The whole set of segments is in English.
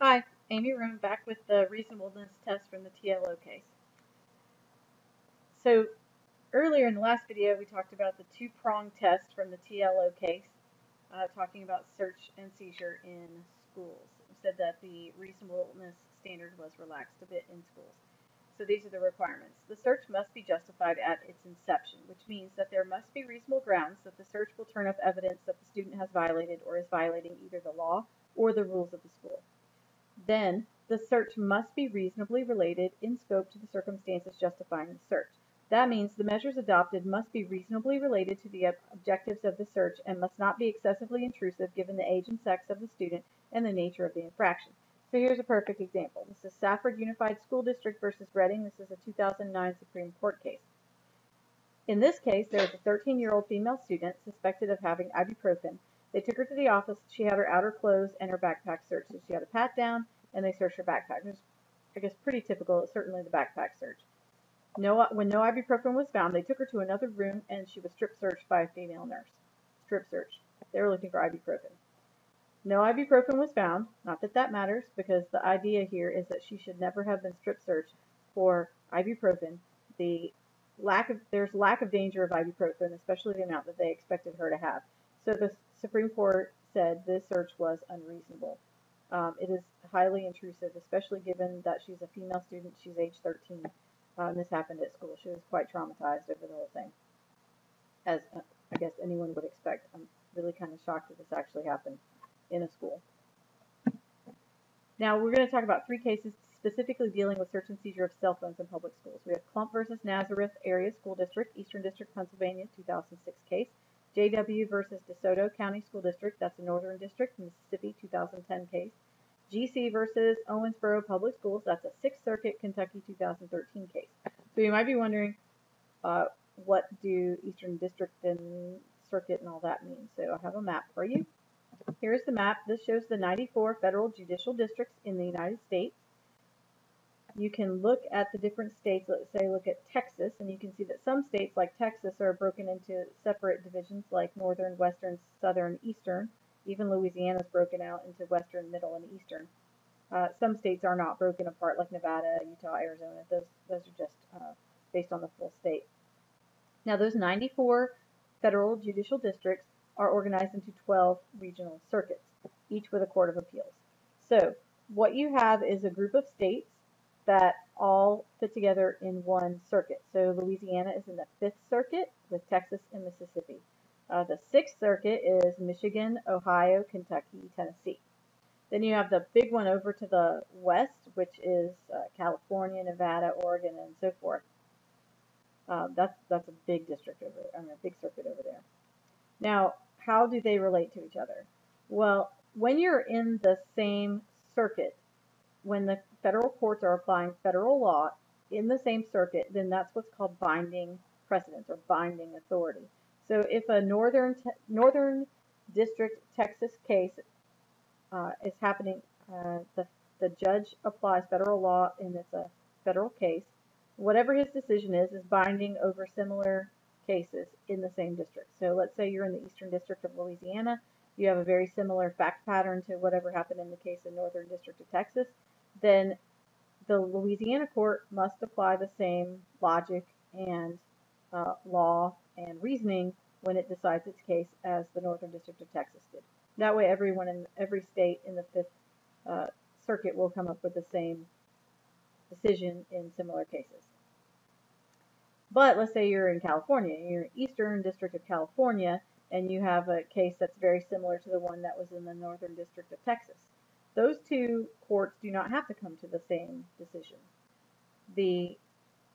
Hi, Amy Room back with the reasonableness test from the TLO case. So earlier in the last video, we talked about the two-prong test from the TLO case, talking about search and seizure in schools. We said that the reasonableness standard was relaxed a bit in schools. So these are the requirements. The search must be justified at its inception, which means that there must be reasonable grounds that the search will turn up evidence that the student has violated or is violating either the law or the rules of the school. Then, the search must be reasonably related in scope to the circumstances justifying the search. That means the measures adopted must be reasonably related to the objectives of the search and must not be excessively intrusive given the age and sex of the student and the nature of the infraction. So here's a perfect example. This is Safford Unified School District versus Reading. This is a 2009 Supreme Court case. In this case, there was a 13-year-old female student suspected of having ibuprofen. They took her to the office. She had her outer clothes and her backpack searched. So she had a pat down, and they searched her backpack. It was, I guess, pretty typical, certainly the backpack search. When no ibuprofen was found, they took her to another room, and she was strip searched by a female nurse. Strip search. They were looking for ibuprofen. No ibuprofen was found. Not that that matters, because the idea here is that she should never have been strip searched for ibuprofen. There's lack of danger of ibuprofen, especially the amount that they expected her to have. So the Supreme Court said this search was unreasonable. It is highly intrusive, especially given that she's a female student. She's age 13. And this happened at school. She was quite traumatized over the whole thing, as I guess anyone would expect. I'm really kind of shocked that this actually happened in a school. Now we're going to talk about three cases specifically dealing with search and seizure of cell phones in public schools. We have Clump versus Nazareth Area School District, Eastern District, Pennsylvania, 2006 case. JW versus DeSoto County School District, that's a Northern District, Mississippi, 2010 case. GC versus Owensboro Public Schools, that's a Sixth Circuit, Kentucky, 2013 case. So you might be wondering, what do Eastern District and Circuit and all that mean? So I have a map for you. Here's the map. This shows the 94 federal judicial districts in the United States. You can look at the different states. Let's say look at Texas, and you can see that some states like Texas are broken into separate divisions like northern, western, southern, eastern. Even Louisiana is broken out into western, middle, and eastern. Some states are not broken apart like Nevada, Utah, Arizona. Those are just based on the full state. Now those 94 federal judicial districts are organized into 12 regional circuits, each with a court of appeals. So what you have is a group of states that all fit together in one circuit. So Louisiana is in the 5th Circuit with Texas and Mississippi. The 6th Circuit is Michigan, Ohio, Kentucky, Tennessee. Then you have the big one over to the west, which is California, Nevada, Oregon, and so forth. That's a big district a big circuit over there. Now, how do they relate to each other? Well, when you're in the same circuit, when the federal courts are applying federal law in the same circuit, then that's what's called binding precedence or binding authority. So if a Northern District Texas case is happening, the judge applies federal law and it's a federal case, whatever his decision is binding over similar cases in the same district. So let's say you're in the Eastern District of Louisiana, you have a very similar fact pattern to whatever happened in the case in Northern District of Texas, then the Louisiana court must apply the same logic and law and reasoning when it decides its case as the Northern District of Texas did. That way everyone in every state in the 5th Circuit will come up with the same decision in similar cases. But let's say you're in California, you're in Eastern District of California, and you have a case that's very similar to the one that was in the Northern District of Texas. Those two courts do not have to come to the same decision. The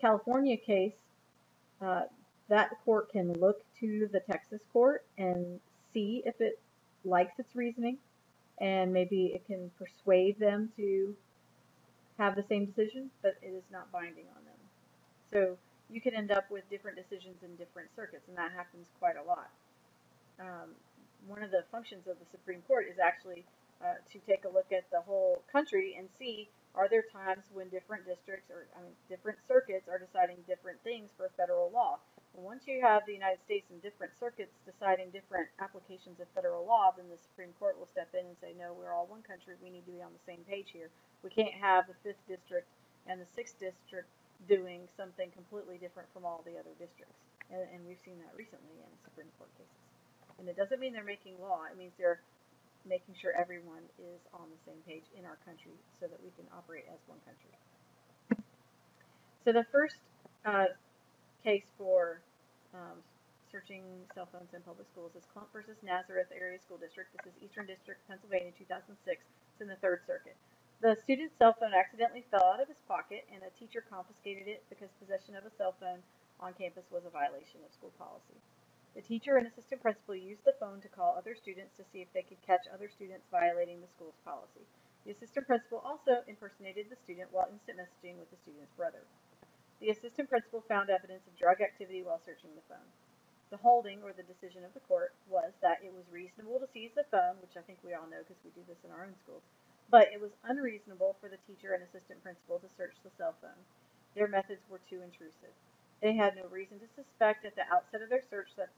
California case, that court can look to the Texas court and see if it likes its reasoning, and maybe it can persuade them to have the same decision, but it is not binding on them. So you can end up with different decisions in different circuits, and that happens quite a lot. One of the functions of the Supreme Court is actually to take a look at the whole country and see, are there times when different districts or different circuits are deciding different things for federal law? Well, once you have the United States in different circuits deciding different applications of federal law, then the Supreme Court will step in and say, no, we're all one country. We need to be on the same page here. We can't have the 5th District and the 6th District doing something completely different from all the other districts. And we've seen that recently in Supreme Court cases. And it doesn't mean they're making law. It means they're making sure everyone is on the same page in our country so that we can operate as one country. So the first case for searching cell phones in public schools is Clump versus Nazareth Area School District. This is Eastern District, Pennsylvania, 2006. It's in the 3rd Circuit. The student's cell phone accidentally fell out of his pocket, and a teacher confiscated it because possession of a cell phone on campus was a violation of school policy. The teacher and assistant principal used the phone to call other students to see if they could catch other students violating the school's policy. The assistant principal also impersonated the student while instant messaging with the student's brother. The assistant principal found evidence of drug activity while searching the phone. The holding, or the decision of the court, was that it was reasonable to seize the phone, which I think we all know because we do this in our own schools, but it was unreasonable for the teacher and assistant principal to search the cell phone. Their methods were too intrusive. They had no reason to suspect at the outset of their search that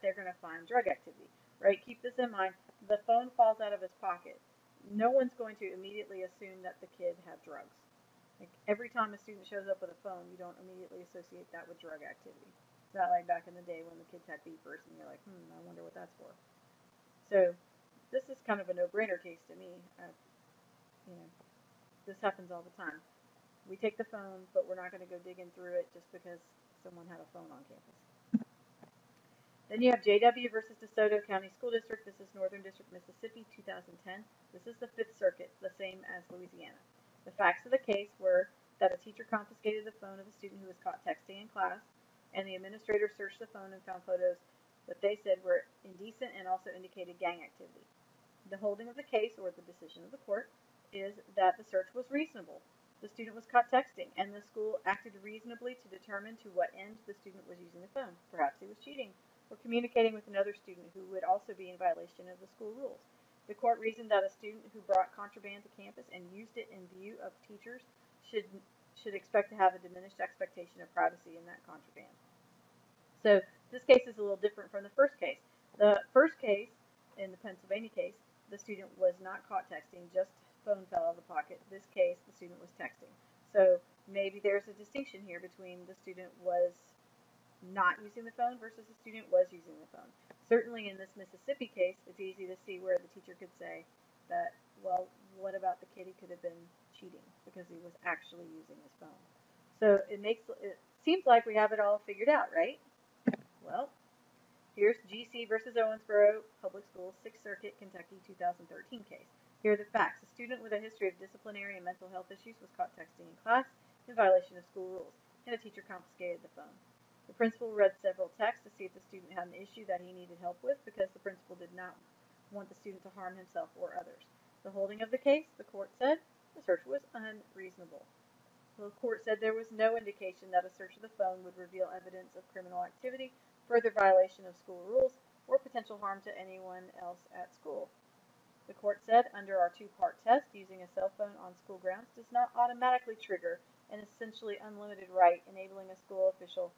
they're going to find drug activity, right? Keep this in mind. The phone falls out of his pocket. No one's going to immediately assume that the kid had drugs. Like every time a student shows up with a phone, you don't immediately associate that with drug activity. It's not like back in the day when the kids had beepers and you're like, I wonder what that's for. So this is kind of a no-brainer case to me. This happens all the time. We take the phone, but we're not going to go digging through it just because someone had a phone on campus. Then you have JW versus DeSoto County School District. This is Northern District, Mississippi, 2010. This is the 5th Circuit, the same as Louisiana. The facts of the case were that a teacher confiscated the phone of a student who was caught texting in class, and the administrator searched the phone and found photos that they said were indecent and also indicated gang activity. The holding of the case, or the decision of the court, is that the search was reasonable. The student was caught texting, and the school acted reasonably to determine to what end the student was using the phone. Perhaps he was cheating or communicating with another student who would also be in violation of the school rules. The court reasoned that a student who brought contraband to campus and used it in view of teachers should expect to have a diminished expectation of privacy in that contraband. So this case is a little different from the first case. The first case, in the Pennsylvania case, the student was not caught texting, just phone fell out of the pocket. This case, the student was texting. So maybe there's a distinction here between the student was not using the phone versus the student was using the phone. Certainly in this Mississippi case, it's easy to see where the teacher could say that, well, what about the kid? He could have been cheating because he was actually using his phone. So it seems like we have it all figured out, right? Well, here's GC versus Owensboro Public Schools, 6th Circuit, Kentucky, 2013 case. Here are the facts. A student with a history of disciplinary and mental health issues was caught texting in class in violation of school rules, and a teacher confiscated the phone. The principal read several texts to see if the student had an issue that he needed help with because the principal did not want the student to harm himself or others. The holding of the case, the court said, the search was unreasonable. The court said there was no indication that a search of the phone would reveal evidence of criminal activity, further violation of school rules, or potential harm to anyone else at school. The court said under our 2-part test, using a cell phone on school grounds does not automatically trigger an essentially unlimited right, enabling a school official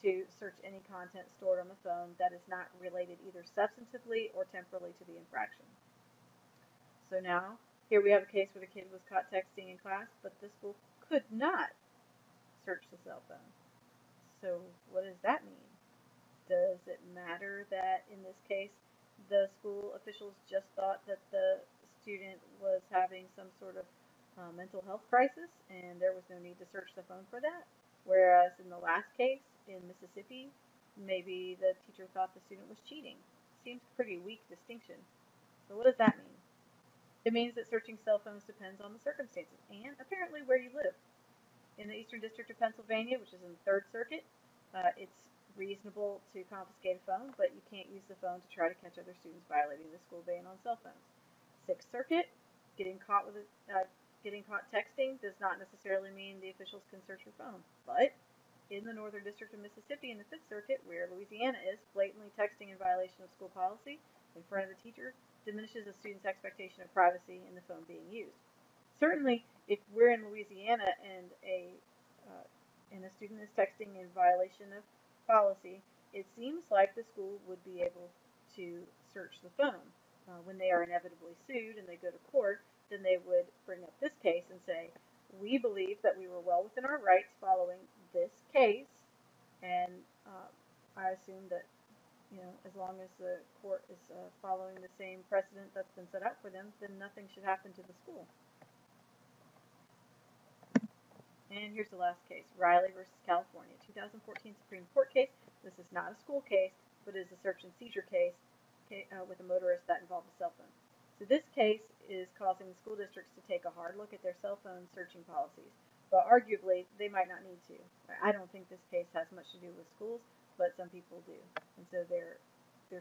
to search any content stored on the phone that is not related either substantively or temporally to the infraction. So now, here we have a case where the kid was caught texting in class, but the school could not search the cell phone. So what does that mean? Does it matter that in this case the school officials just thought that the student was having some sort of mental health crisis and there was no need to search the phone for that? Whereas in the last case, in Mississippi, maybe the teacher thought the student was cheating. Seems pretty weak distinction. So what does that mean? It means that searching cell phones depends on the circumstances and apparently where you live. In the Eastern District of Pennsylvania, which is in the 3rd Circuit, it's reasonable to confiscate a phone, but you can't use the phone to try to catch other students violating the school ban on cell phones. 6th Circuit, getting caught texting does not necessarily mean the officials can search your phone, but in the Northern District of Mississippi in the 5th Circuit, where Louisiana is, blatantly texting in violation of school policy in front of the teacher diminishes a student's expectation of privacy in the phone being used. Certainly, if we're in Louisiana and a student is texting in violation of policy, it seems like the school would be able to search the phone. When they are inevitably sued and they go to court, then they would bring up this case and say, we believe that we were well within our rights following this case, and I assume that, as long as the court is following the same precedent that's been set up for them, then nothing should happen to the school. And here's the last case, Riley versus California, 2014 Supreme Court case. This is not a school case, but is a search and seizure case with a motorist that involved a cell phone. So this case is causing the school districts to take a hard look at their cell phone searching policies, but arguably they might not need to. I don't think this case has much to do with schools, but some people do, and so they're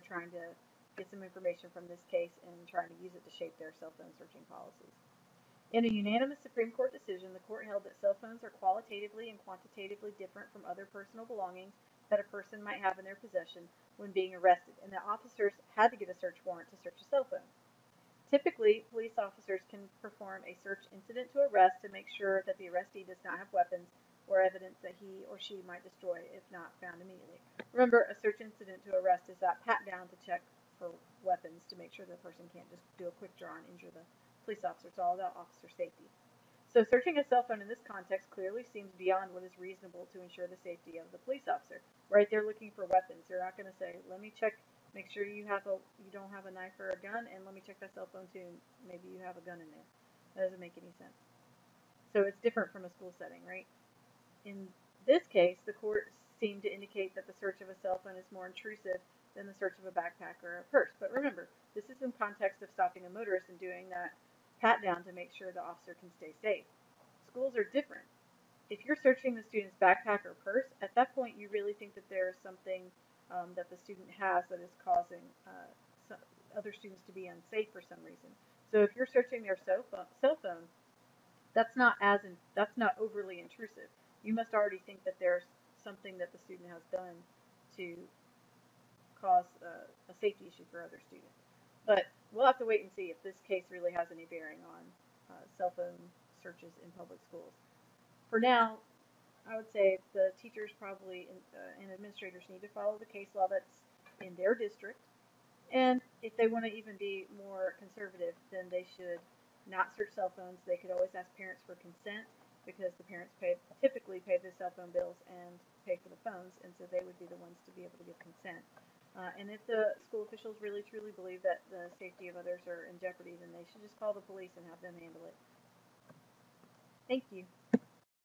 trying to get some information from this case and trying to use it to shape their cell phone searching policies. In a unanimous Supreme Court decision, the court held that cell phones are qualitatively and quantitatively different from other personal belongings that a person might have in their possession when being arrested, and that officers had to get a search warrant to search a cell phone. Typically, police officers can perform a search incident to arrest to make sure that the arrestee does not have weapons or evidence that he or she might destroy if not found immediately. Remember, a search incident to arrest is that pat down to check for weapons to make sure the person can't just do a quick draw and injure the police officer. It's all about officer safety. So searching a cell phone in this context clearly seems beyond what is reasonable to ensure the safety of the police officer. Right? They're looking for weapons. They're not going to say, let me check, make sure you don't have a knife or a gun, and let me check that cell phone too. Maybe you have a gun in there. That doesn't make any sense. So it's different from a school setting, right? In this case, the court seemed to indicate that the search of a cell phone is more intrusive than the search of a backpack or a purse. But remember, this is in context of stopping a motorist and doing that pat down to make sure the officer can stay safe. Schools are different. If you're searching the student's backpack or purse, at that point you really think that there is something that the student has that is causing other students to be unsafe for some reason. So if you're searching their cell phone, that's not overly intrusive. You must already think that there's something that the student has done to cause a safety issue for other students. But we'll have to wait and see if this case really has any bearing on cell phone searches in public schools. For now, I would say the teachers probably and administrators need to follow the case law that's in their district. And if they want to even be more conservative, then they should not search cell phones. They could always ask parents for consent because the parents typically pay the cell phone bills and pay for the phones, and so they would be the ones to be able to give consent. And if the school officials really truly believe that the safety of others are in jeopardy, then they should just call the police and have them handle it. Thank you.